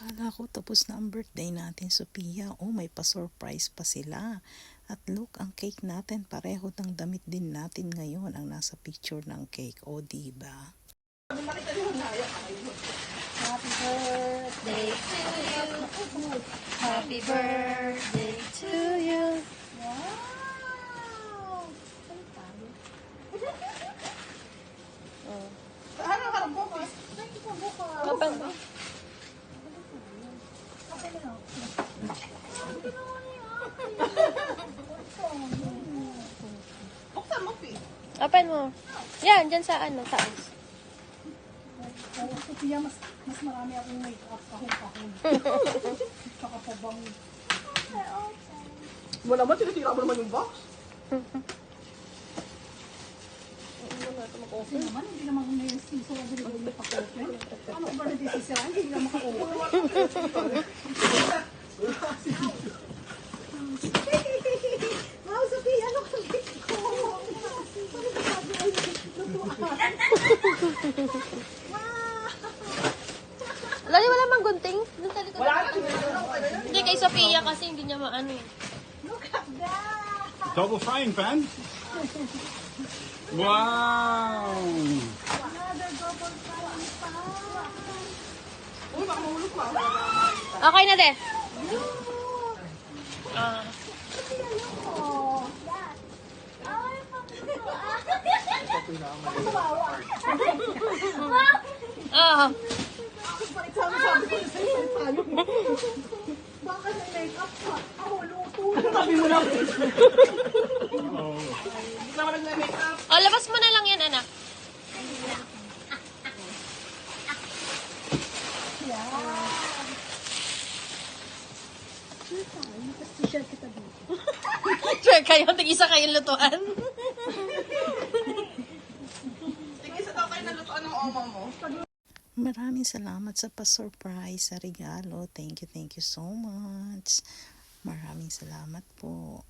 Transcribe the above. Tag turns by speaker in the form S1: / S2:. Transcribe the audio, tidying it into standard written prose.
S1: Akala ko tapos na ang birthday natin, Sophia. Oh, may pa-surprise pa sila. At look, ang cake natin, pareho ng damit din natin ngayon ang nasa picture ng cake. O, diba?
S2: Happy birthday to you. Happy birthday to you. Wow!
S3: Ano ka ng bukas?
S2: Kapan mo?
S3: Buksan mo, Pi.
S2: Kapan mo? Yan, dyan sa ano, taas.
S3: Oo, Sophia, mas marami akong make-up kahon-kahon. Tsaka pabango. Mo naman, tinitira mo naman yung box. Kasi naman, hindi naman kung may season na binigay mo pa-open. Ano ba na disisira? Hindi na maka-open. Wow, Sophia, ano ka gift ko? Ano ba sabi ay lutuan?
S2: Wala mang gunting. Doon sa likod.
S3: Wala na.
S2: Hindi, kay Sophia kasi hindi niya maano eh.
S3: Look at that!
S4: Double frying pan? Wow!
S3: Another double frying pan. Uy, baka mahulog pa.
S2: Okay na, de. Ah.
S3: Oh.
S2: Ah.
S3: Sabi ko sa'yo tayo. Baka may make-up ka. Ako, luto. Sabi mo lang. Hindi naman nag-make-up.
S2: Oh, labas mo na lang yan, anak.
S3: Share kita dito.
S2: Sure kayo, tig-isa kayong lutuan.
S3: Tig-isa daw kayo nalutuan ng oma mo.
S1: Maraming salamat sa pa-surprise, sa regalo. Thank you so much. Maraming salamat po.